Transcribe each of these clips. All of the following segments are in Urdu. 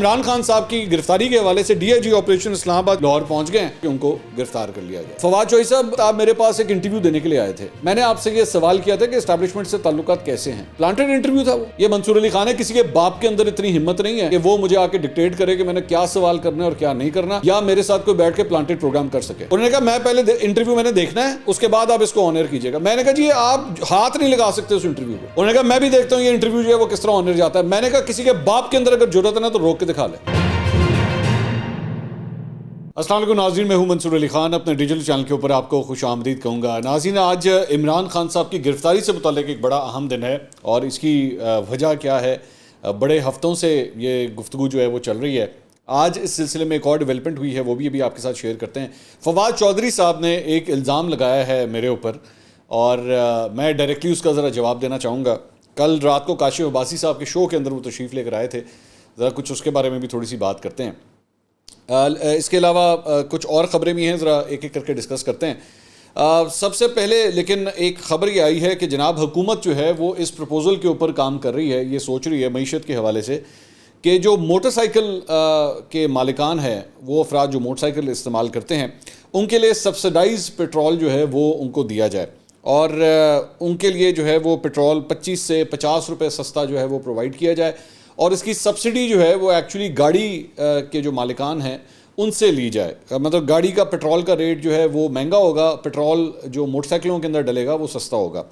عمران خان صاحب کی گرفتاری کے حوالے سے ڈی آئی جی آپریشن اسلام آباد لاہور پہنچ گئے ہیں کہ ان کو گرفتار کر لیا جائے۔ فواد چوہدری صاحب، آپ میرے پاس ایک انٹرویو دینے کے لیے آئے تھے۔ میں نے آپ سے یہ سوال کیا تھا کہ اسٹیبلشمنٹ سے تعلقات کیسے ہیں۔ پلانٹڈ انٹرویو تھا وہ۔ یہ منصور علی خان ہے، کسی کے باپ کے اندر اتنی ہمت نہیں ہے کہ وہ مجھے آ کے ڈکٹیٹ کرے کہ میں نے کیا سوال کرنا ہے اور کیا نہیں کرنا، یا میرے ساتھ کوئی بیٹھ کے پلانٹڈ پروگرام کر سکے۔ انہوں نے کہا میں پہلے انٹرویو میں نے دیکھنا ہے، اس کے بعد آپ اس کو آنر کیجیے گا۔ میں نے کہا جی آپ ہاتھ نہیں لگا سکتے اس انٹرویو کو۔ انہوں نے کہا میں بھی دیکھتا ہوں یہ انٹرویو جو ہے وہ کس طرح آنر جاتا ہے۔ میں نے کہا کسی کے باپ کے اندر اگر جرأت ہے نا تو روک کے دکھا لے۔ السلام علیکم ناظرین، میں ہوں منصور علی خان، اپنے ڈیجیٹل چینل کے اوپر آپ کو خوش آمدید کہوں گا۔ ناظرین، آج عمران خان صاحب کی گرفتاری سے متعلق ایک بڑا اہم دن ہے، اور اس کی وجہ کیا ہے؟ بڑے ہفتوں سے یہ گفتگو جو ہے وہ چل رہی ہے۔ آج اس سلسلے میں ایک اور ڈیولپمنٹ ہوئی ہے، وہ بھی ابھی آپ کے ساتھ شیئر کرتے ہیں۔ فواد چوہدری صاحب نے ایک الزام لگایا ہے میرے اوپر، اور میں ڈائریکٹلی اس کا ذرا جواب دینا چاہوں گا۔ کل رات کو کاشف عباسی صاحب کے شو کے اندر وہ تشریف لے کر آئے تھے، ذرا کچھ اس کے بارے میں بھی تھوڑی سی بات کرتے ہیں۔ اس کے علاوہ کچھ اور خبریں بھی ہیں، ذرا ایک ایک کر کے ڈسکس کرتے ہیں۔ سب سے پہلے لیکن ایک خبر یہ آئی ہے کہ جناب حکومت جو ہے وہ اس پروپوزل کے اوپر کام کر رہی ہے، یہ سوچ رہی ہے معیشت کے حوالے سے کہ جو موٹر سائیکل کے مالکان ہیں، وہ افراد جو موٹر سائیکل استعمال کرتے ہیں، ان کے لیے سبسڈائز پیٹرول جو ہے وہ ان کو دیا جائے، اور ان کے لیے جو ہے وہ پیٹرول 25 سے 50 روپے سستا جو ہے وہ پرووائڈ کیا جائے، اور اس کی سبسڈی جو ہے وہ ایکچولی گاڑی کے جو مالکان ہیں ان سے لی جائے۔ مطلب گاڑی کا پیٹرول کا ریٹ جو ہے وہ مہنگا ہوگا، پیٹرول جو موٹر سائیکلوں کے اندر ڈلے گا وہ سستا ہوگا،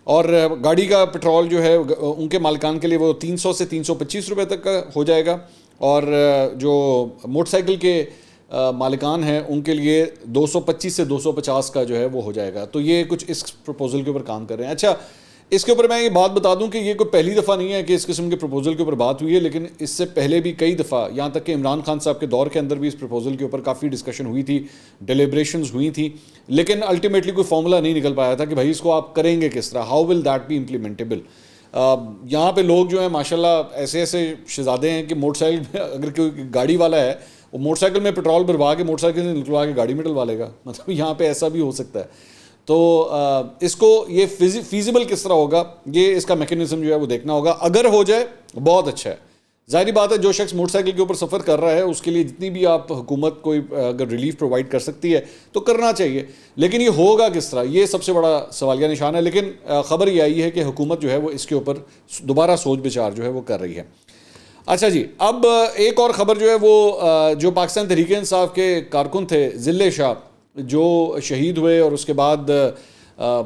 اور گاڑی کا پیٹرول جو ہے ان کے مالکان کے لیے وہ 300 سے 325 روپے تک کا ہو جائے گا، اور جو موٹر سائیکل کے مالکان ہیں ان کے لیے 225 سے 250 کا جو ہے وہ ہو جائے گا۔ تو یہ کچھ اس پروپوزل کے اوپر کام کر رہے ہیں۔ اچھا، اس کے اوپر میں یہ بات بتا دوں کہ یہ کوئی پہلی دفعہ نہیں ہے کہ اس قسم کے پروپوزل کے اوپر بات ہوئی ہے، لیکن اس سے پہلے بھی کئی دفعہ، یہاں تک کہ عمران خان صاحب کے دور کے اندر بھی اس پروپوزل کے اوپر کافی ڈسکشن ہوئی تھی، ڈیلیبریشنز ہوئی تھی، لیکن الٹیمیٹلی کوئی فارمولا نہیں نکل پایا تھا کہ بھائی اس کو آپ کریں گے کس طرح، how will that be implementable. یہاں پہ لوگ جو ہیں ماشاءاللہ ایسے ایسے شہزادے ہیں کہ موٹر سائیکل میں اگر کوئی گاڑی والا ہے، وہ موٹر سائیکل میں پیٹرول بھروا کے موٹر سائیکل سے نکلوا کے گاڑی میں ڈلوا لے گا، مطلب یہاں پہ ایسا بھی ہو سکتا ہے۔ تو اس کو یہ فیزیبل کس طرح ہوگا، یہ اس کا میکینزم جو ہے وہ دیکھنا ہوگا۔ اگر ہو جائے بہت اچھا ہے، ظاہری بات ہے جو شخص موٹر سائیکل کے اوپر سفر کر رہا ہے اس کے لیے جتنی بھی آپ حکومت کوئی اگر ریلیف پرووائڈ کر سکتی ہے تو کرنا چاہیے، لیکن یہ ہوگا کس طرح، یہ سب سے بڑا سوالیہ نشان ہے۔ لیکن خبر یہ آئی ہے کہ حکومت جو ہے وہ اس کے اوپر دوبارہ سوچ بچار جو ہے وہ کر رہی ہے۔ اچھا جی، اب ایک اور خبر جو ہے وہ جو پاکستان تحریک انصاف کے کارکن تھے ذلِ شاہ جو شہید ہوئے، اور اس کے بعد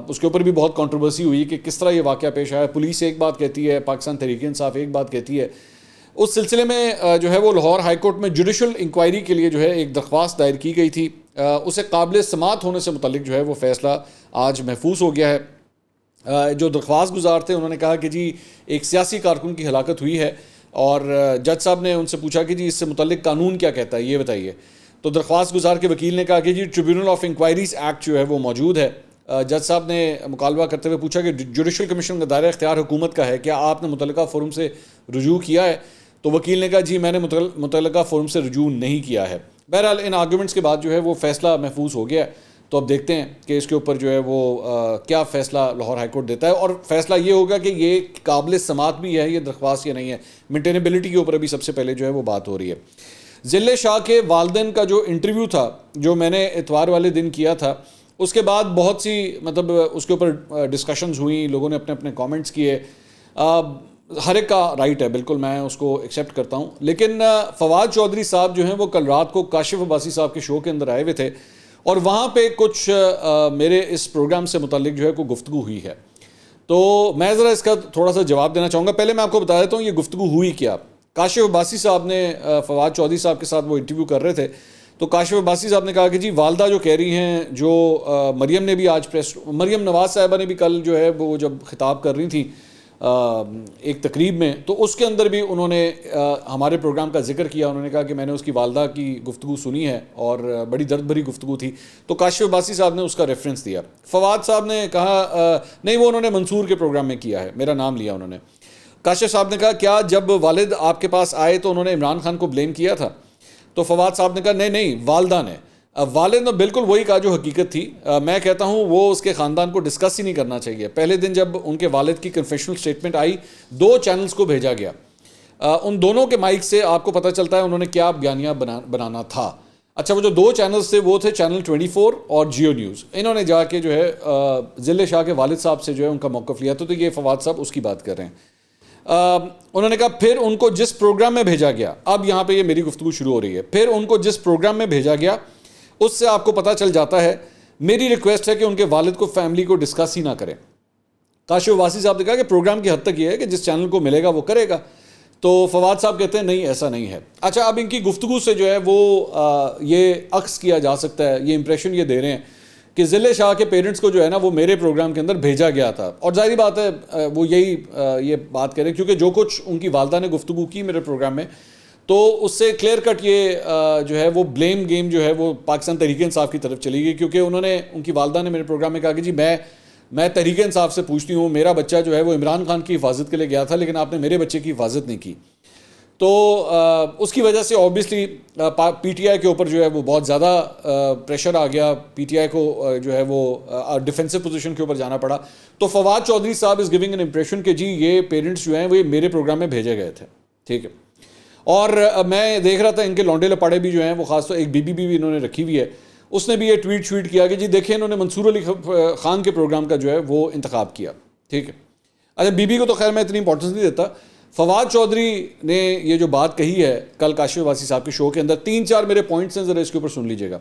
اس کے اوپر بھی بہت کنٹروورسی ہوئی کہ کس طرح یہ واقعہ پیش آیا۔ پولیس ایک بات کہتی ہے، پاکستان تحریک انصاف ایک بات کہتی ہے۔ اس سلسلے میں جو ہے وہ لاہور ہائی کورٹ میں جوڈیشل انکوائری کے لیے جو ہے ایک درخواست دائر کی گئی تھی، اسے قابل سماعت ہونے سے متعلق جو ہے وہ فیصلہ آج محفوظ ہو گیا ہے۔ جو درخواست گزار تھے انہوں نے کہا کہ جی ایک سیاسی کارکن کی ہلاکت ہوئی ہے، اور جج صاحب نے ان سے پوچھا کہ جی اس سے متعلق قانون کیا کہتا ہے یہ بتائیے۔ تو درخواست گزار کے وکیل نے کہا کہ جی ٹریبیونل آف انکوائریز ایکٹ جو ہے وہ موجود ہے۔ جج صاحب نے مکالمہ کرتے ہوئے پوچھا کہ جوڈیشل کمیشن کا دائرہ اختیار حکومت کا ہے، کیا آپ نے متعلقہ فورم سے رجوع کیا ہے؟ تو وکیل نے کہا جی میں نے متعلقہ فورم سے رجوع نہیں کیا ہے۔ بہرحال ان آرگومنٹس کے بعد جو ہے وہ فیصلہ محفوظ ہو گیا ہے، تو اب دیکھتے ہیں کہ اس کے اوپر جو ہے وہ کیا فیصلہ لاہور ہائی کورٹ دیتا ہے، اور فیصلہ یہ ہوگا کہ یہ قابل سماعت بھی ہے یہ درخواست یا نہیں ہے۔ مینٹینیبلٹی کے اوپر ابھی سب سے پہلے جو ہے وہ بات ہو رہی ہے۔ ذلِ شاہ کے والدین کا جو انٹرویو تھا جو میں نے اتوار والے دن کیا تھا، اس کے بعد بہت سی مطلب اس کے اوپر ڈسکشنز ہوئیں، لوگوں نے اپنے اپنے کامنٹس کیے۔ ہر ایک کا رائٹ ہے، بالکل میں اس کو ایکسیپٹ کرتا ہوں، لیکن فواد چوہدری صاحب جو ہیں وہ کل رات کو کاشف عباسی صاحب کے شو کے اندر آئے ہوئے تھے، اور وہاں پہ کچھ میرے اس پروگرام سے متعلق جو ہے کوئی گفتگو ہوئی ہے، تو میں ذرا اس کا تھوڑا سا جواب دینا چاہوں گا۔ پہلے میں آپ کو بتا دیتا ہوں یہ گفتگو ہوئی کیا۔ کاشف عباسی صاحب نے فواد چوہدری صاحب کے ساتھ وہ انٹرویو کر رہے تھے، تو کاشف عباسی صاحب نے کہا کہ جی والدہ جو کہہ رہی ہیں، جو مریم نے بھی آج مریم نواز صاحبہ نے بھی کل جو ہے وہ جب خطاب کر رہی تھیں ایک تقریب میں، تو اس کے اندر بھی انہوں نے ہمارے پروگرام کا ذکر کیا۔ انہوں نے کہا کہ میں نے اس کی والدہ کی گفتگو سنی ہے اور بڑی درد بھری گفتگو تھی، تو کاشف عباسی صاحب نے اس کا ریفرنس دیا۔ فواد صاحب نے کہا نہیں، وہ انہوں نے منصور کے پروگرام میں کیا ہے، میرا نام لیا انہوں نے۔ کاشف صاحب نے کہا کیا جب والد آپ کے پاس آئے تو انہوں نے عمران خان کو بلیم کیا تھا؟ تو فواد صاحب نے کہا نہیں والدہ نے۔ والد نے بالکل وہی کہا جو حقیقت تھی۔ میں کہتا ہوں وہ اس کے خاندان کو ڈسکس ہی نہیں کرنا چاہیے۔ پہلے دن جب ان کے والد کی کنفیشنل سٹیٹمنٹ آئی، 2 چینلز کو بھیجا گیا، ان دونوں کے مائک سے آپ کو پتہ چلتا ہے انہوں نے کیا بیانیہ بنانا تھا. اچھا وہ جو دو چینلز تھے وہ تھے چینل 24 اور جیو نیوز. انہوں نے جا کے جو ہے ضلع شاہ کے والد صاحب سے جو ہے ان کا موقف لیا. تو یہ فواد صاحب اس کی بات کر رہے ہیں. انہوں نے کہا پھر ان کو جس پروگرام میں بھیجا گیا, اب یہاں پہ یہ میری گفتگو شروع ہو رہی ہے, پھر ان کو جس پروگرام میں بھیجا گیا اس سے آپ کو پتہ چل جاتا ہے. میری ریکویسٹ ہے کہ ان کے والد کو فیملی کو ڈسکس ہی نہ کریں. کاشف واسی صاحب نے کہا کہ پروگرام کی حد تک یہ ہے کہ جس چینل کو ملے گا وہ کرے گا. تو فواد صاحب کہتے ہیں نہیں ایسا نہیں ہے. اچھا اب ان کی گفتگو سے جو ہے وہ یہ عکس کیا جا سکتا ہے, یہ امپریشن یہ دے رہے ہیں کہ ضلع شاہ کے پیرنٹس کو جو ہے نا وہ میرے پروگرام کے اندر بھیجا گیا تھا. اور ظاہری بات ہے وہ یہی یہ بات کہہ رہے ہیں کیونکہ جو کچھ ان کی والدہ نے گفتگو کی میرے پروگرام میں تو اس سے کلیئر کٹ یہ جو ہے وہ بلیم گیم جو ہے وہ پاکستان تحریک انصاف کی طرف چلی گئی. کیونکہ انہوں نے ان کی والدہ نے میرے پروگرام میں کہا کہ جی میں تحریک انصاف سے پوچھتی ہوں, میرا بچہ جو ہے وہ عمران خان کی حفاظت کے لیے گیا تھا لیکن آپ نے میرے بچے کی حفاظت نہیں کی. تو اس کی وجہ سے اوبیسلی پی ٹی آئی کے اوپر جو ہے وہ بہت زیادہ پریشر آ گیا. پی ٹی آئی کو جو ہے وہ ڈیفینسو پوزیشن کے اوپر جانا پڑا. تو فواد چودھری صاحب از گیونگ این امپریشن کہ جی یہ پیرنٹس جو ہیں وہ میرے پروگرام میں بھیجے گئے تھے. ٹھیک ہے. اور میں دیکھ رہا تھا ان کے لونڈے لپاڑے بھی جو ہیں وہ خاص طور ایک بی بھی انہوں نے رکھی ہوئی ہے, اس نے بھی یہ ٹویٹ کیا کہ جی دیکھیں انہوں نے منصور علی خان کے پروگرام کا جو ہے وہ انتخاب کیا. ٹھیک ہے. اچھا بی کو تو خیر میں اتنی امپورٹنس نہیں دیتا. فواد چودھری نے یہ جو بات کہی ہے کل کاشف واسی صاحب کے شو کے اندر, 3-4 میرے پوائنٹس ہیں, ذرا اس کے اوپر سن لیجیے گا.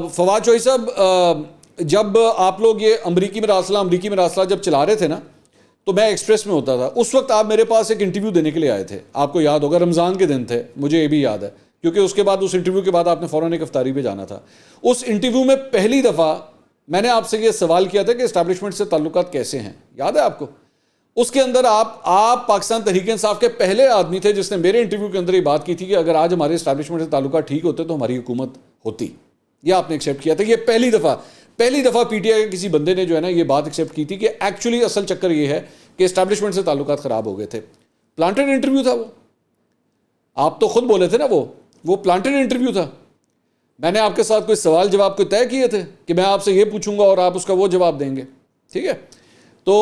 فواد چودھری صاحب جب آپ لوگ یہ امریکی مراسلہ جب چلا رہے تھے نا تو میں ایکسپریس میں ہوتا تھا, اس وقت آپ میرے پاس ایک انٹرویو دینے کے لیے آئے تھے. آپ کو یاد ہوگا رمضان کے دن تھے, مجھے یہ بھی یاد ہے کیونکہ اس کے بعد اس انٹرویو کے بعد آپ نے فوراً ایک افطاری پہ جانا تھا. اس انٹرویو میں پہلی دفعہ میں نے آپ سے یہ سوال کیا تھا کہ اسٹیبلشمنٹ سے تعلقات کیسے ہیں, یاد ہے آپ کو؟ اس کے اندر آپ پاکستان تحریک انصاف کے پہلے آدمی تھے جس نے میرے انٹرویو کے اندر یہ بات کی تھی کہ اگر آج ہمارے اسٹیبلشمنٹ سے تعلقات ٹھیک ہوتے تو ہماری حکومت ہوتی. یہ آپ نے ایکسیپٹ کیا تھا. یہ پہلی دفعہ پی ٹی آئی کے کسی بندے نے جو ہے نا یہ بات ایکسیپٹ کی تھی کہ ایکچولی اصل چکر یہ ہے کہ اسٹیبلشمنٹ سے تعلقات خراب ہو گئے تھے. پلانٹڈ انٹرویو تھا وہ, آپ تو خود بولے تھے نا وہ پلانٹڈ انٹرویو تھا. میں نے آپ کے ساتھ کوئی سوال جواب کو طے کیے تھے کہ میں آپ سے یہ پوچھوں گا اور آپ اس کا وہ جواب دیں گے. ٹھیک ہے. تو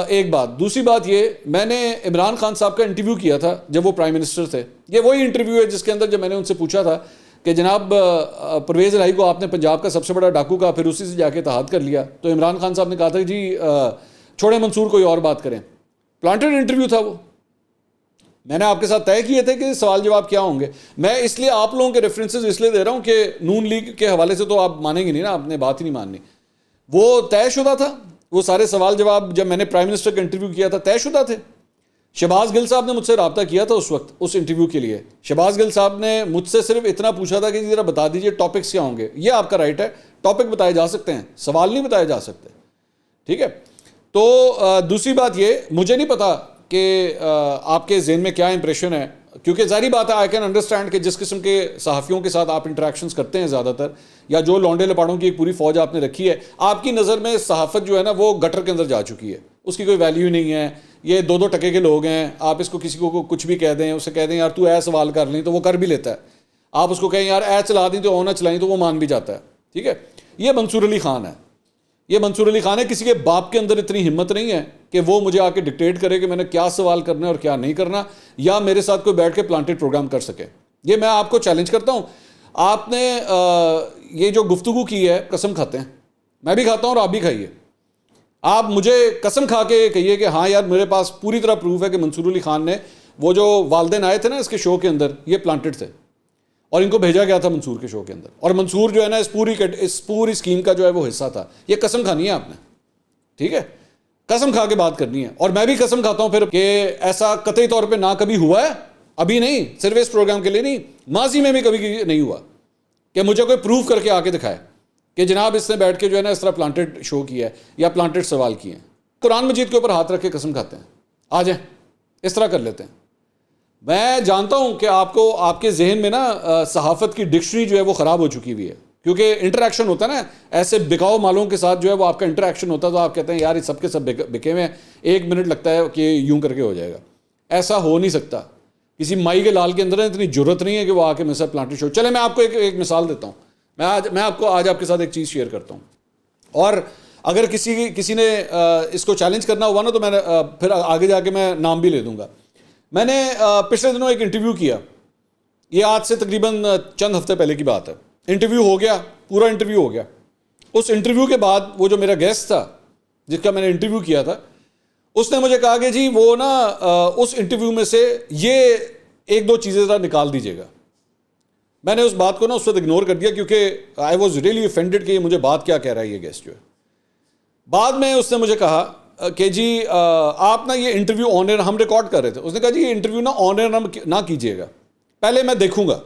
ایک بات. دوسری بات یہ, میں نے عمران خان صاحب کا انٹرویو کیا تھا جب وہ پرائم منسٹر تھے. یہ وہی انٹرویو ہے جس کے اندر جب میں نے ان سے پوچھا تھا کہ جناب پرویز الہی کو آپ نے پنجاب کا سب سے بڑا ڈاکو کہا, پھر اسی سے جا کے اتحاد کر لیا, تو عمران خان صاحب نے کہا تھا کہ جی چھوڑیں منصور کوئی اور بات کریں. پلانٹڈ انٹرویو تھا وہ. میں نے آپ کے ساتھ طے کیے تھے کہ سوال جواب کیا ہوں گے. میں اس لیے آپ لوگوں کے ریفرنسز اس لیے دے رہا ہوں کہ نون لیگ کے حوالے سے تو آپ مانیں گے نہیں نا, آپ نے بات ہی نہیں ماننی. وہ طے شدہ تھا, وہ سارے سوال جواب جب میں نے پرائم منسٹر کا انٹرویو کیا تھا طے شدہ تھے. شہباز گل صاحب نے مجھ سے رابطہ کیا تھا اس وقت اس انٹرویو کے لیے. شہباز گل صاحب نے مجھ سے صرف اتنا پوچھا تھا کہ ذرا بتا دیجئے ٹاپکس کیا ہوں گے. یہ آپ کا رائٹ ہے, ٹاپک بتائے جا سکتے ہیں, سوال نہیں بتائے جا سکتے. ٹھیک ہے. تو دوسری بات یہ, مجھے نہیں پتا کہ آپ کے ذہن میں کیا امپریشن ہے, کیونکہ ظاہری بات ہے آئی کین انڈرسٹینڈ کہ جس قسم کے صحافیوں کے ساتھ آپ انٹریکشنز کرتے ہیں زیادہ تر, یا جو لونڈے لپاڑوں کی ایک پوری فوج آپ نے رکھی ہے, آپ کی نظر میں صحافت جو ہے نا وہ گٹر کے اندر جا چکی ہے, اس کی کوئی ویلیو نہیں ہے. یہ 2 ٹکے کے لوگ ہیں, آپ اس کو کسی کو کچھ بھی کہہ دیں, اسے کہہ دیں یار تو اے سوال کر لیں تو وہ کر بھی لیتا ہے. آپ اس کو کہیں یار اے چلا دیں تو او نہ چلائیں تو وہ مان بھی جاتا ہے. ٹھیک ہے. یہ منصور علی خان ہے. یہ منصور علی خان ہے. کسی کے باپ کے اندر اتنی ہمت نہیں ہے کہ وہ مجھے آ کے ڈکٹیٹ کرے کہ میں نے کیا سوال کرنا ہے اور کیا نہیں کرنا, یا میرے ساتھ کوئی بیٹھ کے پلانٹڈ پروگرام کر سکے. یہ میں آپ کو چیلنج کرتا ہوں. آپ نے یہ جو گفتگو کی ہے, قسم کھاتے ہیں, میں بھی کھاتا ہوں اور آپ بھی کھائیے. آپ مجھے قسم کھا کے کہیے کہ ہاں یار میرے پاس پوری طرح پروف ہے کہ منصور علی خان نے, وہ جو والدین آئے تھے نا اس کے شو کے اندر, یہ پلانٹڈ تھے اور ان کو بھیجا گیا تھا منصور کے شو کے اندر, اور منصور جو ہے نا اس پوری اسکیم کا جو ہے وہ حصہ تھا. یہ قسم کھانی ہے آپ نے. ٹھیک ہے. قسم کھا کے بات کرنی ہے. اور میں بھی قسم کھاتا ہوں پھر کہ ایسا قطعی طور پہ نہ کبھی ہوا ہے, ابھی نہیں, صرف اس پروگرام کے لیے نہیں, ماضی میں بھی کبھی نہیں ہوا کہ مجھے کوئی پروف کر کے آ کے دکھائے کہ جناب اس نے بیٹھ کے جو ہے نا اس طرح پلانٹڈ شو کیا ہے یا پلانٹڈ سوال کیے ہیں. قرآن مجید کے اوپر ہاتھ رکھ کے قسم کھاتے ہیں. آ جائیں اس طرح کر لیتے ہیں. میں جانتا ہوں کہ آپ کے ذہن میں نا صحافت کی ڈکشنری جو ہے وہ خراب ہو چکی ہوئی ہے, کیونکہ انٹریکشن ہوتا ہے نا ایسے بکاؤ مالوں کے ساتھ جو ہے وہ آپ کا انٹریکشن ہوتا ہے, تو آپ کہتے ہیں یار یہ سب کے سب بکے ہوئے ہیں, 1 منٹ لگتا ہے کہ یوں کر کے ہو جائے گا. ایسا ہو نہیں سکتا. کسی مائی کے لال کے اندر اتنی ضرورت نہیں ہے کہ وہ آ کے میرے ساتھ پلانٹڈ شو. چلے میں آپ کو ایک مثال دیتا ہوں. میں آپ کو آج آپ کے ساتھ ایک چیز شیئر کرتا ہوں, اور اگر کسی نے اس کو چیلنج کرنا ہوا نا تو میں پھر آگے جا کے میں نام بھی لے دوں گا. میں نے پچھلے دنوں ایک انٹرویو کیا, یہ آج سے تقریباً چند ہفتے پہلے کی بات ہے. انٹرویو ہو گیا, پورا انٹرویو ہو گیا. اس انٹرویو کے بعد وہ جو میرا گیسٹ تھا جس کا میں نے انٹرویو کیا تھا, اس نے مجھے کہا کہ جی وہ نا اس انٹرویو میں سے یہ ایک دو چیزیں ذرا نکال دیجیے گا. میں نے اس بات کو نا اس وقت اگنور کر دیا کیونکہ آئی واز ریئلی اوفینڈیڈ کہ یہ مجھے بات کیا کہہ رہا ہے یہ گیسٹ جو ہے. بعد میں اس نے مجھے کہا کہ جی آپ نا یہ انٹرویو آن ایئر, ہم ریکارڈ کر رہے تھے, اس نے کہا جی یہ انٹرویو نا آن ایئر نہ کیجیے گا, پہلے میں دیکھوں گا,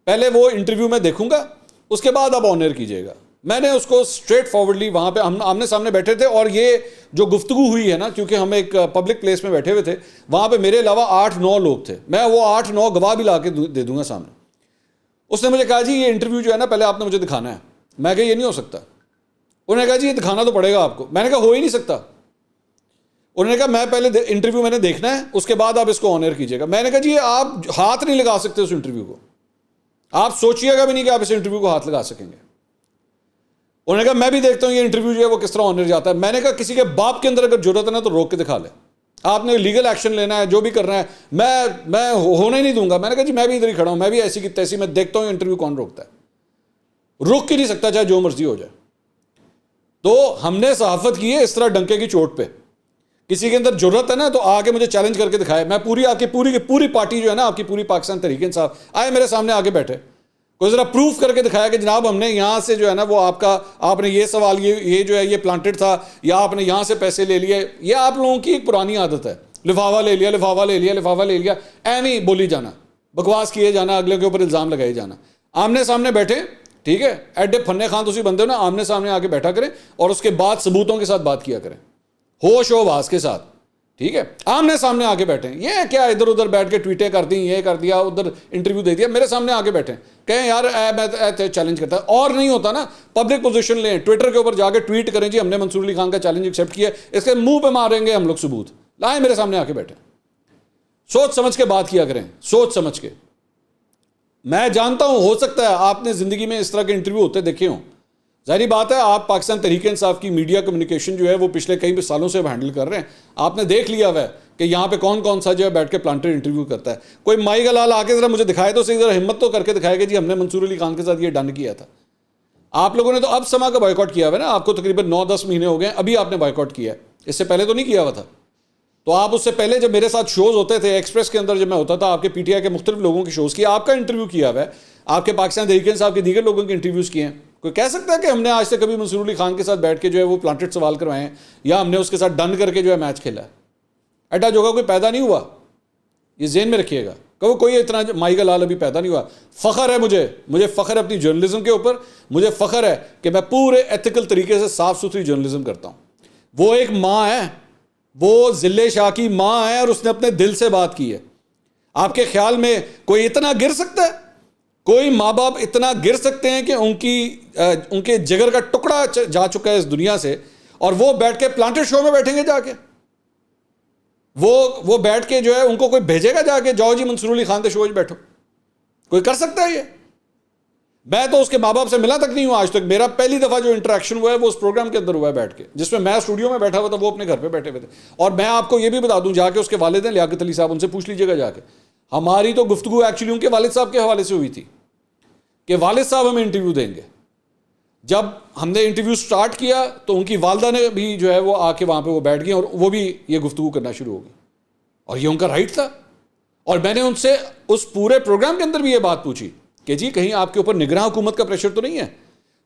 پہلے وہ انٹرویو میں دیکھوں گا, اس کے بعد آپ آن ایئر کیجیے گا. میں نے اس کو اسٹریٹ فارورڈلی وہاں پہ ہم آمنے سامنے بیٹھے تھے, اور یہ جو گفتگو ہوئی ہے نا, کیونکہ ہم ایک پبلک پلیس میں بیٹھے ہوئے تھے, وہاں پہ میرے علاوہ 8-9 لوگ تھے, میں وہ 8-9 گواہ بھی لا کے دے دوں گا سامنے. اس نے مجھے کہا جی یہ انٹرویو جو ہے نا پہلے آپ نے مجھے دکھانا ہے. میں کہا یہ نہیں ہو سکتا. انہوں نے کہا جی یہ دکھانا تو پڑے گا آپ کو. میں نے کہا ہو ہی نہیں سکتا. انہوں نے کہا میں پہلے انٹرویو میں نے دیکھنا ہے, اس کے بعد آپ اس کو آن ایئر کیجیے گا. میں نے کہا جی آپ ہاتھ نہیں لگا سکتے اس انٹرویو کو, آپ سوچیے گا بھی نہیں کہ آپ اس انٹرویو کو ہاتھ لگا سکیں گے. انہوں نے کہا میں بھی دیکھتا ہوں یہ انٹرویو جو ہے وہ کس طرح آن ایئر جاتا ہے. میں نے کہا کسی کے باپ کے اندر اگر ضرورت ہے نا تو روک کے دکھا لے, آپ نے لیگل ایکشن لینا ہے, جو بھی کرنا ہے, میں ہونے ہی نہیں دوں گا. میں نے کہا جی میں بھی ادھر ہی کھڑا ہوں, میں بھی ایسی کی تیسی, میں دیکھتا ہوں انٹرویو کون روکتا ہے. روک ہی نہیں سکتا چاہے جو مرضی ہو جائے. تو ہم نے صحافت کی ہے اس طرح ڈنکے کی چوٹ پہ, کسی کے اندر ضرورت ہے نا تو آ کے مجھے چیلنج کر کے دکھائے. میں پوری آپ کی پوری پارٹی جو ہے نا, آپ کی پوری پاکستان تحریک انصاف آئے میرے سامنے آ کے بیٹھے, کوئی ذرا پروف کر کے دکھایا کہ جناب ہم نے یہاں سے جو ہے نا وہ آپ نے یہ سوال یہ جو ہے یہ پلانٹڈ تھا, یا آپ نے یہاں سے پیسے لے لیے. یہ آپ لوگوں کی ایک پرانی عادت ہے, لفافہ لے لیا, ایویں ہی بولی جانا, بکواس کیے جانا, اگلے کے اوپر الزام لگائے جانا. آمنے سامنے بیٹھے, ٹھیک ہے, ایڈے پھنے خان تسی بندے ہو نا, آمنے سامنے آ کے بیٹھا کریں اور اس کے بعد ثبوتوں کے ساتھ بات کیا کریں, ہوش و حواس کے ساتھ, ٹھیک ہے. آمنے سامنے آ کے بیٹھیں. یہ کیا ادھر ادھر بیٹھ کے ٹویٹیں کر دی, یہ کر دیا, ادھر انٹرویو دے دیا, میرے سامنے آ کے بیٹھیں, کہیں یار میں چیلنج کرتا ہے. اور نہیں ہوتا نا پبلک پوزیشن لیں, ٹویٹر کے اوپر جا کے ٹویٹ کریں جی ہم نے منصور علی خان کا چیلنج ایکسیپٹ کیا, اس کے منہ پہ ماریں گے ہم لوگ ثبوت, لائیں میرے سامنے آ کے بیٹھیں. سوچ سمجھ کے بات کیا کریں, سوچ سمجھ کے. میں جانتا ہوں ہو سکتا ہے آپ نے زندگی میں اس طرح کے انٹرویو ہوتے دیکھے ہوں. ظاہری بات ہے آپ پاکستان تحریک انصاف کی میڈیا کمیونیکیشن جو ہے وہ پچھلے کئی سالوں سے ہینڈل کر رہے ہیں. آپ نے دیکھ لیا ہوا ہے کہ یہاں پہ کون کون سا جو ہے بیٹھ کے پلانٹر انٹرویو کرتا ہے. کوئی مائی گلال آ کے ذرا مجھے دکھائے تو صحیح, ذرا ہمت تو کر کے دکھائے کہ جی ہم نے منصور علی خان کے ساتھ یہ ڈن کیا تھا. آپ لوگوں نے تو اب سما کا بائیکاٹ کیا ہوا ہے نا, آپ کو تقریباً 9-10 مہینے ہو گئے, ابھی آپ نے بائیکاٹ کیا ہے, اس سے پہلے تو نہیں کیا ہوا تھا. تو آپ اس سے پہلے جب میرے ساتھ شوز ہوتے تھے ایکسپریس کے اندر, جب میں ہوتا تھا آپ کے پی ٹی آئی کے مختلف لوگوں کے شوز کی, آپ کا انٹرویو کیا ہوا ہے, آپ کے پاکستان تحریک انصاف کے دیگر لوگوں کے انٹرویوز کیے ہیں. کوئی کہہ سکتا ہے کہ ہم نے آج تک کبھی منصور علی خان کے ساتھ بیٹھ کے جو ہے وہ پلانٹڈ سوال کروائے ہیں, یا ہم نے اس کے ساتھ ڈن کر کے جو ہے میچ کھیلا ہے؟ ایڈا جوگا کوئی پیدا نہیں ہوا, یہ ذہن میں رکھیے گا. کہ کوئی اتنا مائی کا لال ابھی پیدا نہیں ہوا. فخر ہے مجھے فخر ہے اپنی جرنلزم کے اوپر, مجھے فخر ہے کہ میں پورے ایتھیکل طریقے سے صاف ستھری جرنلزم کرتا ہوں. وہ ایک ماں ہے, وہ ضلع شاہ کی ماں ہے, اور اس نے اپنے دل سے بات کی ہے. آپ کے خیال میں کوئی اتنا گر سکتا ہے؟ کوئی ماں باپ اتنا گر سکتے ہیں کہ ان کے جگر کا ٹکڑا جا چکا ہے اس دنیا سے, اور وہ بیٹھ کے پلانٹڈ شو میں بیٹھیں گے جا کے؟ وہ بیٹھ کے جو ہے ان کو کوئی بھیجے گا جا کے جاؤ جی منصور علی خان کے شو بیٹھو؟ کوئی کر سکتا ہے یہ؟ میں تو اس کے ماں باپ سے ملا تک نہیں ہوں آج تک. میرا پہلی دفعہ جو انٹریکشن ہوا ہے وہ اس پروگرام کے اندر ہوا ہے بیٹھ کے, جس میں اسٹوڈیو میں بیٹھا ہوا تھا, وہ اپنے گھر پہ بیٹھے ہوئے تھے. اور میں آپ کو یہ بھی بتا دوں, جا کے اس کے والد ہیں لیاقت علی صاحب, ان سے پوچھ لیجیے گا جا کے. ہماری تو گفتگو ایکچولی ان کے والد صاحب کے حوالے سے ہوئی تھی کہ والد صاحب ہمیں انٹرویو دیں گے. جب ہم نے انٹرویو سٹارٹ کیا تو ان کی والدہ نے بھی جو ہے وہ آ کے وہاں پہ وہ بیٹھ گئی, اور وہ بھی یہ گفتگو کرنا شروع ہو گئی, اور یہ ان کا رائٹ تھا. اور میں نے ان سے اس پورے پروگرام کے اندر بھی یہ بات پوچھی کہ جی کہیں آپ کے اوپر نگراں حکومت کا پریشر تو نہیں ہے,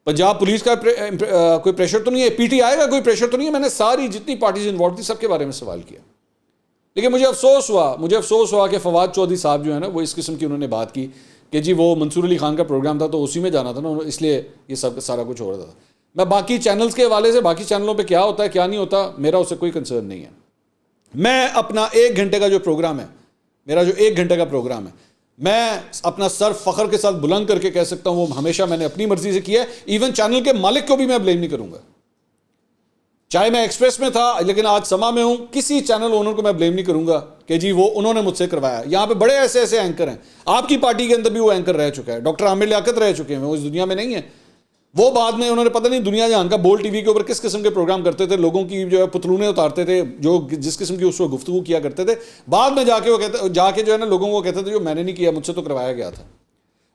پنجاب پولیس کا کوئی پریشر تو نہیں ہے, پی ٹی آئی کا کوئی پریشر تو نہیں ہے. میں نے ساری جتنی پارٹیز انوالو تھی سب کے بارے میں سوال کیا. لیکن مجھے افسوس ہوا کہ فواد چودھری صاحب جو ہے نا وہ اس قسم کی انہوں نے بات کی کہ جی وہ منصور علی خان کا پروگرام تھا تو اسی میں جانا تھا نا, اس لیے یہ سب سارا کچھ ہو رہا تھا. میں باقی چینلز کے حوالے سے, باقی چینلوں پہ کیا ہوتا ہے کیا نہیں ہوتا, میرا اس سے کوئی کنسرن نہیں ہے. میں اپنا 1 گھنٹے کا جو پروگرام ہے, میرا جو 1 گھنٹے کا پروگرام ہے, میں اپنا سر فخر کے ساتھ بلند کر کے کہہ سکتا ہوں وہ ہمیشہ میں نے اپنی مرضی سے کیا ہے. ایون چینل کے مالک کو بھی میں بلیم نہیں کروں گا, چاہے میں ایکسپریس میں تھا لیکن آج سما میں ہوں, کسی چینل اونر کو میں بلیم نہیں کروں گا کہ جی وہ انہوں نے مجھ سے کروایا. یہاں پہ بڑے ایسے اینکر ہیں, آپ کی پارٹی کے اندر بھی وہ اینکر رہ چکا ہے, ڈاکٹر عامر لیاقت رہ چکے ہیں, وہ اس دنیا میں نہیں ہے. وہ بعد میں انہوں نے پتہ نہیں دنیا جہان کا بول ٹی وی کے اوپر کس قسم کے پروگرام کرتے تھے, لوگوں کی جو ہے پتلونیں اتارتے تھے, جو جس قسم کی اس وقت گفتگو کیا کرتے تھے, بعد میں جا کے جو ہے نا لوگوں کو کہتے تھے جو میں نے نہیں کیا, مجھ سے تو کروایا گیا تھا.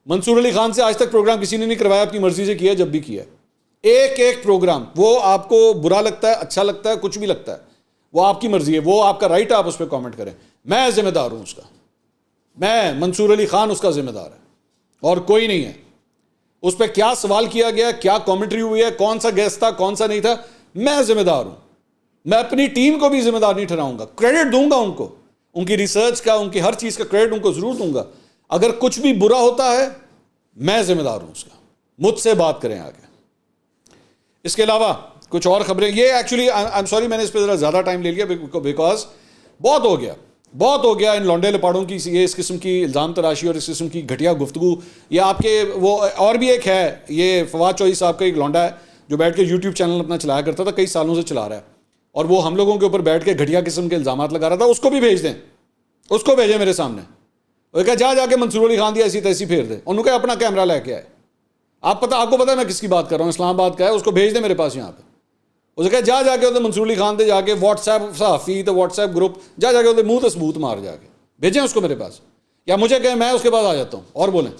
منصور علی خان سے آج تک پروگرام کسی نے نہیں کروایا, اپنی مرضی سے کیا جب بھی کیا. ایک پروگرام, وہ آپ کو برا لگتا ہے, اچھا لگتا ہے, کچھ بھی لگتا ہے, وہ آپ کی مرضی ہے, وہ آپ کا رائٹ ہے, آپ اس پہ کامنٹ کریں. میں ذمہ دار ہوں اس کا, میں منصور علی خان اس کا ذمہ دار ہے اور کوئی نہیں ہے. اس پہ کیا سوال کیا گیا, کیا کامنٹری ہوئی ہے, کون سا گیسٹ تھا, کون سا نہیں تھا, میں ذمہ دار ہوں. میں اپنی ٹیم کو بھی ذمہ دار نہیں ٹھہراؤں گا, کریڈٹ دوں گا ان کو, ان کی ریسرچ کا, ان کی ہر چیز کا کریڈٹ ان کو ضرور دوں گا. اگر کچھ بھی برا ہوتا ہے میں ذمہ دار ہوں اس کا, مجھ سے بات کریں آگے. اس کے علاوہ کچھ اور خبریں, یہ ایکچولی آئی ایم سوری میں نے اس پہ ذرا زیادہ ٹائم لے لیا بیکاز بہت ہو گیا ان لونڈے لپاڑوں کی یہ اس قسم کی الزام تراشی اور اس قسم کی گھٹیا گفتگو. یہ آپ کے وہ اور بھی ایک ہے, یہ فواد چوہدری صاحب کا ایک لونڈا ہے جو بیٹھ کے یوٹیوب چینل اپنا چلایا کرتا تھا, کئی سالوں سے چلا رہا ہے, اور وہ ہم لوگوں کے اوپر بیٹھ کے گھٹیا قسم کے الزامات لگا رہا تھا. اس کو بھی بھیج دیں, اس کو بھیجیں میرے سامنے. وہ کہا جا کے منصور علی خان دی ایسی تیسی پھیر دے, انہوں نے اپنا کیمرہ لے کے آئے. آپ کو پتا ہے میں کس کی بات کر رہا ہوں, اسلام آباد کا ہے, اس کو بھیج دیں میرے پاس یہاں پہ. اسے کہا جا کے منصور علی خان دے جا کے واٹس ایپ صحافی تو واٹس ایپ گروپ جا کے منہ تو ثبوت مار جا کے بھیجیں اس کو میرے پاس, یا مجھے کہیں میں اس کے پاس آ جاتا ہوں. اور بولیں,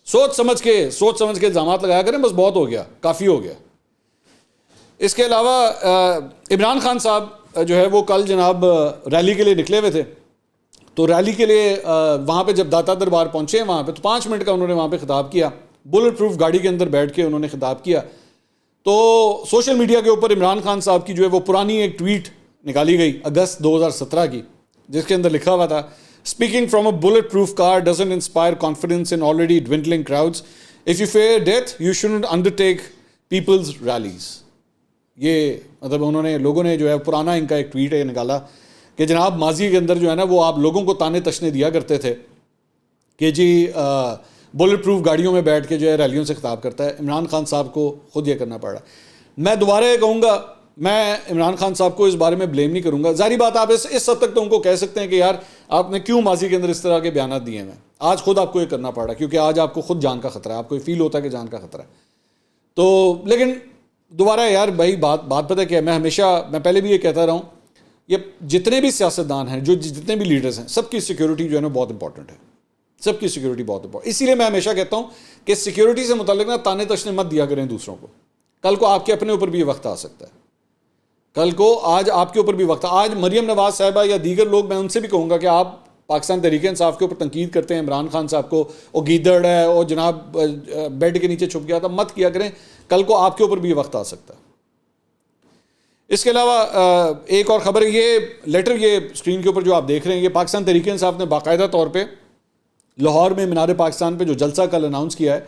سوچ سمجھ کے الزامات لگایا کریں, بس بہت ہو گیا, کافی ہو گیا. اس کے علاوہ عمران خان صاحب جو ہے وہ کل جناب ریلی کے لیے نکلے ہوئے تھے. تو ریلی کے لیے وہاں پہ جب داتا دربار پہنچے وہاں پہ, تو 5 منٹ کا انہوں نے وہاں پہ خطاب کیا, بلٹ پروف گاڑی کے اندر بیٹھ کے انہوں نے خطاب کیا. تو سوشل میڈیا کے اوپر عمران خان صاحب کی جو ہے وہ پرانی ایک ٹویٹ نکالی گئی اگست 2017 کی, جس کے اندر لکھا ہوا تھا speaking from a bullet proof car doesn't inspire confidence in already dwindling crowds, if you fear death you shouldn't undertake people's rallies. یہ مطلب انہوں نے لوگوں نے جو ہے پرانا ان کا ایک ٹویٹ ہے نکالا کہ جناب ماضی کے اندر جو ہے نا وہ آپ لوگوں کو تانے تشنے دیا کرتے تھے کہ جی بلٹ پروف گاڑیوں میں بیٹھ کے جو ہے ریلیوں سے خطاب کرتا ہے. عمران خان صاحب کو خود یہ کرنا پڑا. میں دوبارہ یہ کہوں گا, میں عمران خان صاحب کو اس بارے میں بلیم نہیں کروں گا. ظاہری بات آپ اس حد تک تو ان کو کہہ سکتے ہیں کہ یار آپ نے کیوں ماضی کے اندر اس طرح کے بیانات دیے ہیں. آج خود آپ کو یہ کرنا پڑا کیونکہ آج آپ کو خود جان کا خطرہ ہے, آپ کو یہ فیل ہوتا ہے کہ جان کا خطرہ ہے. تو لیکن دوبارہ یار بھائی بات پتہ کیا ہے, میں پہلے بھی یہ کہتا رہا ہوں, یہ جتنے بھی سیاستدان ہیں, جو جتنے بھی لیڈرز ہیں, سب کی سیکیورٹی جو ہے نا بہت امپورٹنٹ ہے, سب کی سیکیورٹی بہت امپورٹنٹ. اسی لیے میں ہمیشہ کہتا ہوں کہ سیکیورٹی سے متعلق نا تانے تشنے مت دیا کریں دوسروں کو. کل کو آپ کے اپنے اوپر بھی یہ وقت آ سکتا ہے, کل کو آج آپ کے اوپر بھی وقت. آج مریم نواز صاحبہ یا دیگر لوگ, میں ان سے بھی کہوں گا کہ آپ پاکستان تحریک انصاف کے اوپر تنقید کرتے ہیں عمران خان صاحب کو, وہ گیدڑ ہے, وہ جناب بیڈ کے نیچے چھپ گیا تھا, مت کیا کریں. کل کو آپ کے اوپر بھی یہ وقت آ سکتا ہے. اس کے علاوہ ایک اور خبر, یہ لیٹر یہ اسکرین کے اوپر جو آپ دیکھ رہے ہیں, یہ پاکستان تحریک انصاف نے باقاعدہ طور پہ لاہور میں مینار پاکستان پہ جو جلسہ کل اناؤنس کیا ہے,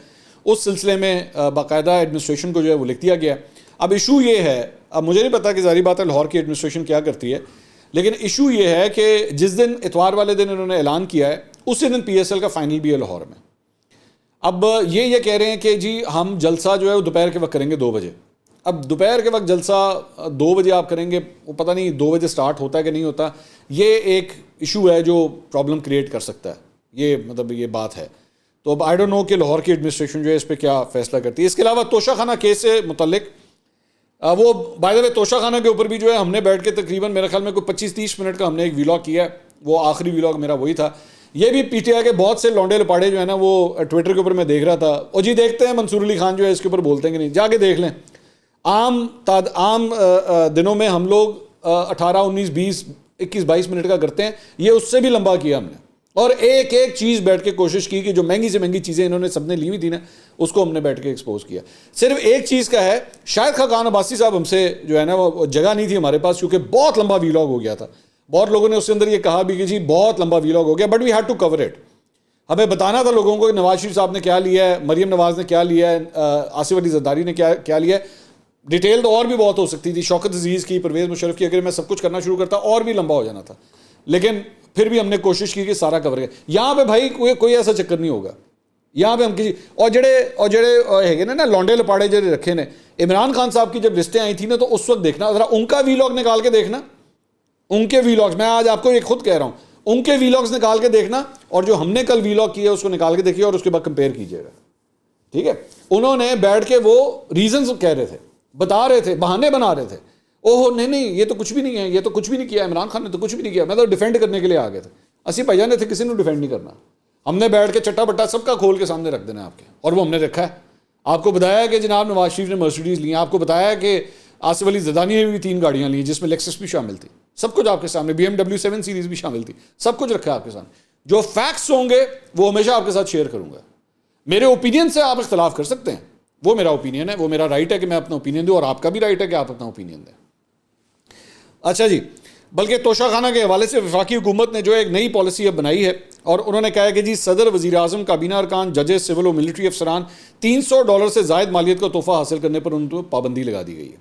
اس سلسلے میں باقاعدہ ایڈمنسٹریشن کو جو ہے وہ لکھ دیا گیا. اب ایشو یہ ہے, اب مجھے نہیں پتا کہ ظاہری بات ہے لاہور کی ایڈمنسٹریشن کیا کرتی ہے, لیکن ایشو یہ ہے کہ جس دن اتوار والے دن انہوں نے اعلان کیا ہے, اسی دن پی ایس ایل کا فائنل بھی ہے لاہور میں. اب یہ کہہ رہے ہیں کہ جی ہم جلسہ جو ہے وہ دوپہر کے وقت کریں گے 2 بجے. اب دوپہر کے وقت جلسہ 2 بجے آپ کریں گے, وہ پتہ نہیں 2 بجے سٹارٹ ہوتا ہے کہ نہیں ہوتا. یہ ایک ایشو ہے جو پرابلم کریٹ کر سکتا ہے, یہ مطلب یہ بات ہے. تو اب آئی ڈونٹ نو کہ لاہور کی ایڈمنسٹریشن جو ہے اس پہ کیا فیصلہ کرتی ہے. اس کے علاوہ توشہ خانہ کیس سے متعلق, وہ بائی دا وے توشہ خانہ کے اوپر بھی جو ہے ہم نے بیٹھ کے تقریباً میرے خیال میں کوئی 25-30 منٹ کا ہم نے ایک ویلاگ کیا ہے, وہ آخری ویلاگ میرا وہی تھا. یہ بھی پی ٹی آئی کے بہت سے لونڈے لپاڑے جو ہے نا وہ ٹویٹر کے اوپر میں دیکھ رہا تھا, اور جی دیکھتے ہیں منصور علی خان جو ہے اس کے اوپر بولتے ہیں کہ نہیں, جا کے دیکھ لیں. عام دنوں میں ہم لوگ 18, 19, 20, 21, 22 منٹ کا کرتے ہیں, یہ اس سے بھی لمبا کیا ہم نے, اور ایک چیز بیٹھ کے کوشش کی کہ جو مہنگی سے مہنگی چیزیں انہوں نے سب نے لی ہوئی تھی نا, اس کو ہم نے بیٹھ کے ایکسپوز کیا. صرف ایک چیز کا ہے, شاید خاقان عباسی صاحب ہم سے جو ہے نا وہ جگہ نہیں تھی ہمارے پاس, کیونکہ بہت لمبا ویلاگ ہو گیا تھا. بہت لوگوں نے اس کے اندر یہ کہا بھی کہ جی بہت لمبا ویلاگ ہو گیا, but we had to cover it. ہمیں بتانا تھا لوگوں کو کہ نواز شریف صاحب نے کیا لیا ہے, مریم نواز نے کیا لیا ہے, آصف علی زرداری نے کیا لیا ہے. ڈیٹیل تو اور بھی بہت ہو سکتی تھی, شوکت عزیز کی, پرویز مشرف کی. اگر میں سب کچھ کرنا شروع کرتا اور بھی لمبا ہو جانا تھا, لیکن پھر بھی ہم نے کوشش کی کہ سارا کور کیا. یہاں پہ بھائی کوئی ایسا چکر نہیں ہوگا. یہاں پہ ہم کسی اور جڑے ہے نا لونڈے لپاڑے جڑے رکھے نے, عمران خان صاحب کی جب لسٹیں آئی تھیں نا, تو اس وقت دیکھنا ذرا ان کا ویلاگ نکال کے دیکھنا, ان کے ویلاگز, میں آج آپ کو ایک خود کہہ رہا ہوں, ان کے ویلاگز نکال کے دیکھنا, اور جو ہم نے کل ویلاگ کیا اس کو نکال کے دیکھیے, اور اس کے بعد کمپیئر کیجیے گا. ٹھیک ہے. انہوں نے بیٹھ کے وہ ریزنز کہہ رہے تھے, بتا رہے تھے, بہانے بنا رہے تھے. اوہ نہیں یہ تو کچھ بھی نہیں ہے, یہ تو کچھ بھی نہیں کیا, عمران خان نے تو کچھ بھی نہیں کیا, میں تو ڈیفینڈ کرنے کے لیے آ گئے تھے. اسی بھائی جان نے تھے, کسی نے ڈیفینڈ نہیں کرنا, ہم نے بیٹھ کے چٹا بٹا سب کا کھول کے سامنے رکھ دینا آپ کے, اور وہ ہم نے رکھا ہے. آپ کو بتایا کہ جناب نواز شریف نے مرسیڈیز لی ہیں, آپ کو بتایا کہ آصف علی زردانی نے بھی 3 گاڑیاں لی جس میں لیکسس بھی شامل تھی, سب کچھ آپ کے سامنے, BMW 7 سیریز بھی شامل تھی, سب کچھ رکھا ہے آپ کے سامنے. جو فیکٹس ہوں گے وہ ہمیشہ آپ کے ساتھ شیئر کروں گا. میرے اوپینین سے آپ اختلاف کر سکتے ہیں, وہ میرا اوپینین ہے, وہ میرا رائٹ ہے کہ میں اپنا اوپینین دوں, اور آپ کا بھی رائٹ ہے کہ آپ اپنا اوپینین دیں. اچھا جی, بلکہ توشہ خانہ کے حوالے سے وفاقی حکومت نے جو ایک نئی پالیسی اب بنائی ہے, اور انہوں نے کہا ہے کہ جی صدر, وزیر اعظم, کابینہ ارکان, ججز, سول و ملٹری افسران $300 سے زائد مالیت کا تحفہ حاصل کرنے پر ان کو پابندی لگا دی گئی ہے.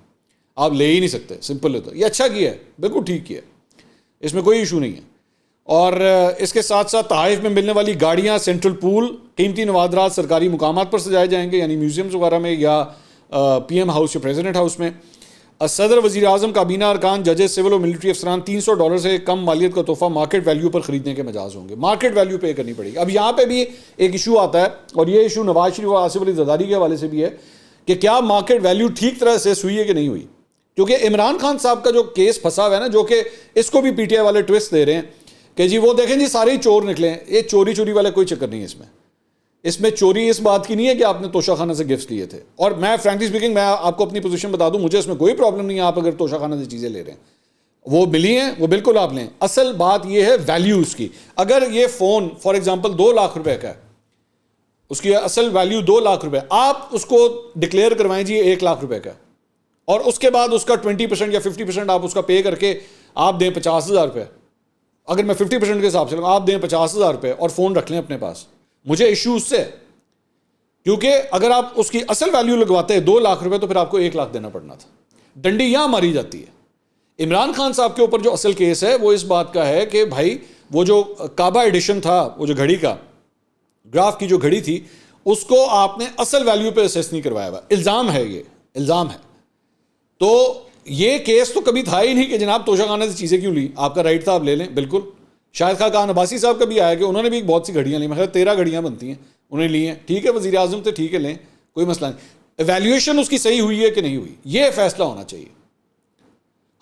آپ لے ہی نہیں سکتے, سمپل ہے. تو یہ اچھا کیا ہے, بالکل ٹھیک کیا ہے, اس میں کوئی ایشو نہیں ہے. اور اس کے ساتھ ساتھ تحائف میں ملنے والی گاڑیاں, سینٹرل پول, قیمتی نوادرات سرکاری مقامات پر سجائے جائیں گے, یعنی میوزیمز وغیرہ میں یا PM ہاؤس یا پریزیڈنٹ ہاؤس میں. صدر, وزیر اعظم, کابینہ ارکان, ججز, سول و ملٹری افسران $300 سے کم مالیت کا تحفہ مارکیٹ ویلیو پر خریدنے کے مجاز ہوں گے. مارکیٹ ویلیو پے کرنی پڑے گی. اب یہاں پہ بھی ایک ایشو آتا ہے, اور یہ ایشو نواز شریف اور آصف علی زرداری کے حوالے سے بھی ہے کہ کیا مارکیٹ ویلیو ٹھیک طرح سے ہوئی ہے کہ نہیں ہوئی. کیونکہ عمران خان صاحب کا جو کیس پھنسا ہوا ہے نا, جو کہ اس کو بھی PTI والے ٹوسٹ دے رہے ہیں کہ جی وہ دیکھیں جی سارے ہی چور نکلے ہیں. یہ چوری والے کوئی چکر نہیں ہے اس میں چوری اس بات کی نہیں ہے کہ آپ نے توشہ خانہ سے گفٹ لیے تھے. اور میں فرینکلی اسپیکنگ, میں آپ کو اپنی پوزیشن بتا دوں, مجھے اس میں کوئی پرابلم نہیں ہے. آپ اگر توشہ خانہ سے چیزیں لے رہے ہیں, وہ ملی ہیں, وہ بالکل آپ لیں. اصل بات یہ ہے ویلیو اس کی. اگر یہ فون فار ایگزامپل 2 لاکھ روپے کا ہے, اس کی اصل ویلیو 2 لاکھ روپے, آپ اس کو ڈکلیئر کروائیں جی 1 لاکھ روپے کا, اور اس کے بعد اس کا 20% یا 50% آپ اس کا پے کر کے آپ دیں 50,000 روپے. اگر میں 50% کے حساب سے لوں, آپ دیں 50,000 روپے اور فون رکھ لیں اپنے پاس. مجھے ایشو اس سے, کیونکہ اگر آپ اس کی اصل ویلیو لگواتے ہیں 2 لاکھ روپے, تو پھر آپ کو 1 لاکھ دینا پڑنا تھا. ڈنڈی یہاں ماری جاتی ہے. عمران خان صاحب کے اوپر جو اصل کیس ہے وہ اس بات کا ہے کہ بھائی وہ جو کعبہ ایڈیشن تھا, وہ جو گھڑی کا گراف کی جو گھڑی تھی, اس کو آپ نے اصل ویلیو پہ اسیس نہیں کروایا ہوا. الزام ہے, یہ الزام ہے. تو یہ کیس تو کبھی تھا ہی نہیں کہ جناب توشہ خانہ سے چیزیں کیوں لی. آپ کا رائٹ تھا, آپ لے لیں. بالکل شاہد خاقان عباسی صاحب کا بھی آیا کہ انہوں نے بھی بہت سی گھڑیاں لی, مگر 13 گھڑیاں بنتی ہیں, انہوں نے لی ہیں. ٹھیک ہے, وزیر اعظم تھے, ٹھیک ہے لیں, کوئی مسئلہ نہیں. ایویلیویشن اس کی صحیح ہوئی ہے کہ نہیں ہوئی, یہ فیصلہ ہونا چاہیے.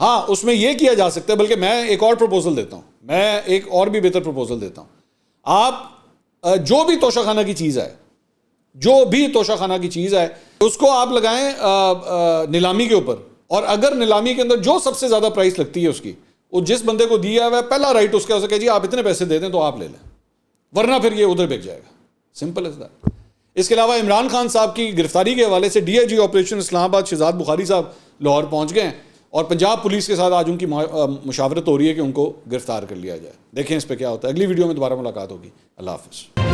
ہاں, اس میں یہ کیا جا سکتا ہے, بلکہ میں ایک اور پروپوزل دیتا ہوں, میں ایک اور بھی بہتر پروپوزل دیتا ہوں. آپ جو بھی توشہ خانہ کی چیز ہے, جو بھی توشہ خانہ کی چیز ہے, اس کو آپ لگائیں نیلامی کے اوپر, اور اگر نیلامی کے اندر جو سب سے زیادہ پرائس لگتی ہے اس کی, وہ جس بندے کو دیا ہوا ہے پہلا رائٹ اس کا اسے کہ جی آپ اتنے پیسے دے دیں تو آپ لے لیں, ورنہ پھر یہ ادھر بک جائے گا. Simple is that. اس کے علاوہ عمران خان صاحب کی گرفتاری کے حوالے سے DIG آپریشن اسلام آباد شہزاد بخاری صاحب لاہور پہنچ گئے ہیں, اور پنجاب پولیس کے ساتھ آج ان کی مشاورت ہو رہی ہے کہ ان کو گرفتار کر لیا جائے. دیکھیں اس پہ کیا ہوتا ہے. اگلی ویڈیو میں دوبارہ ملاقات ہوگی. اللہ حافظ.